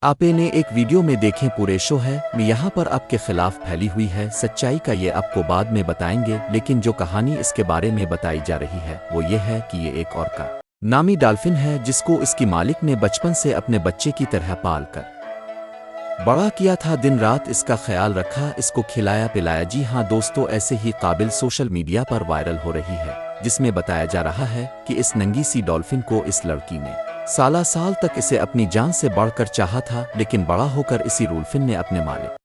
आपने एक वीडियो में देखें पूरे शो है मैं यहाँ पर आपके खिलाफ फैली हुई है सच्चाई का ये आपको बाद में बताएंगे लेकिन जो कहानी इसके बारे में बताई जा रही है वो ये है कि ये एक और का नामी डॉल्फिन है जिसको इसकी मालिक ने बचपन से अपने बच्चे की तरह पाल कर बड़ा किया था। दिन रात इसका ख्याल रखा, इसको खिलाया पिलाया। जी हाँ दोस्तों, ऐसे ही काबिल सोशल मीडिया पर वायरल हो रही है जिसमें बताया जा रहा है कि इस नंगी सी डॉल्फिन को इस लड़की ने साल तक इसे अपनी जान से बढ़कर चाहा था, लेकिन बड़ा होकर इसी डॉल्फिन ने अपने मालिक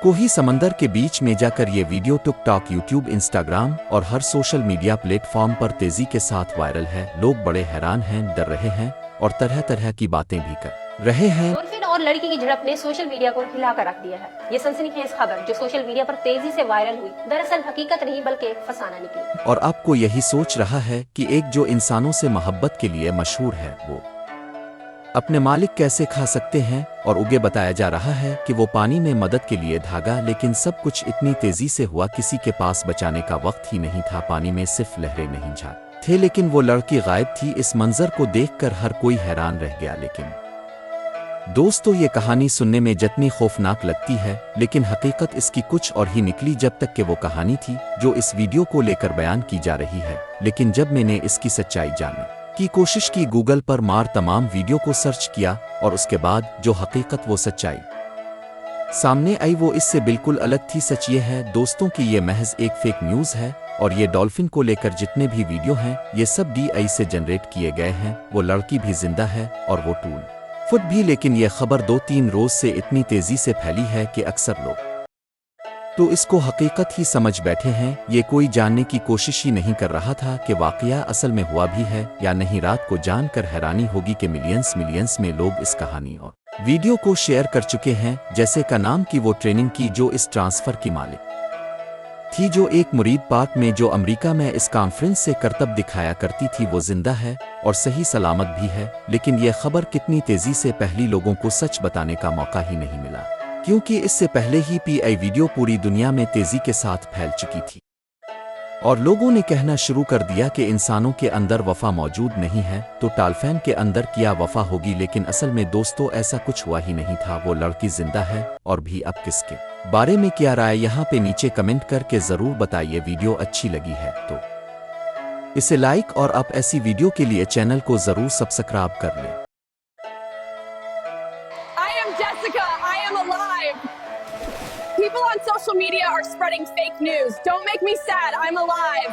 को ही समंदर के बीच में जाकर ये वीडियो टिकटॉक, यूट्यूब, इंस्टाग्राम और हर सोशल मीडिया प्लेटफॉर्म पर तेजी के साथ वायरल है। लोग बड़े हैरान हैं, डर रहे हैं और तरह तरह की बातें भी कर रहे हैं। डॉल्फिन और लड़की की झड़प ने सोशल मीडिया को हिलाकर रख दिया है। ये सनसनीखेज खबर जो सोशल मीडिया पर तेजी से वायरल हुई दरअसल हकीकत नहीं बल्कि फसाना निकली। और आपको यही सोच रहा है कि एक जो इंसानों से मोहब्बत के लिए मशहूर है वो अपने मालिक कैसे खा सकते हैं। और उगे बताया जा रहा है कि वो पानी में मदद के लिए भागा, लेकिन सब कुछ इतनी तेजी से हुआ किसी के पास बचाने का वक्त ही नहीं था। पानी में सिर्फ लहरें नहीं जा थे, लेकिन वो लड़की गायब थी। इस मंजर को देखकर हर कोई हैरान रह गया। लेकिन दोस्तों, ये कहानी सुनने में जितनी खौफनाक लगती है, लेकिन हकीकत इसकी कुछ और ही निकली। जब तक कि वो कहानी थी जो इस वीडियो को लेकर बयान की जा रही है, लेकिन जब मैंने इसकी सच्चाई जानने की कोशिश की, गूगल पर मार तमाम वीडियो को सर्च किया और उसके बाद जो हकीकत वो सच्चाई सामने आई वो इससे बिल्कुल अलग थी। सच ये है दोस्तों कि ये महज एक फेक न्यूज़ है और ये डॉल्फिन को लेकर जितने भी वीडियो हैं ये सब DI से जनरेट किए गए हैं। वो लड़की भी जिंदा है और वो टूल फुट भी, लेकिन ये खबर 2-3 रोज से इतनी तेजी से फैली है कि अक्सर लोग तो इसको हकीकत ही समझ बैठे हैं। ये कोई जानने की कोशिश ही नहीं कर रहा था कि वाकया असल में हुआ भी है या नहीं। रात को जानकर हैरानी होगी कि मिलियंस में लोग इस कहानी और वीडियो को शेयर कर चुके हैं। जैसे का नाम की वो ट्रेनिंग की जो इस ट्रांसफर की मालिक थी, जो एक मुरीद पाक में जो अमेरिका में इस कॉन्फ्रेंस से करतब दिखाया करती थी, वो जिंदा है और सही सलामत भी है। लेकिन यह खबर कितनी तेजी से पहली लोगों को सच बताने का मौका ही नहीं मिला, क्योंकि इससे पहले ही PI वीडियो पूरी दुनिया में तेजी के साथ फैल चुकी थी और लोगों ने कहना शुरू कर दिया कि इंसानों के अंदर वफा मौजूद नहीं है तो डॉल्फिन के अंदर क्या वफा होगी। लेकिन असल में दोस्तों ऐसा कुछ हुआ ही नहीं था। वो लड़की जिंदा है और भी। अब किसके बारे में क्या राय यहाँ पे नीचे कमेंट करके जरूर बताइए। वीडियो अच्छी लगी है तो इसे लाइक और आप ऐसी वीडियो के लिए चैनल को जरूर सब्सक्राइब कर लें। I am Jessica. I am alive. People on social media are spreading fake news. Don't make me sad. I'm alive.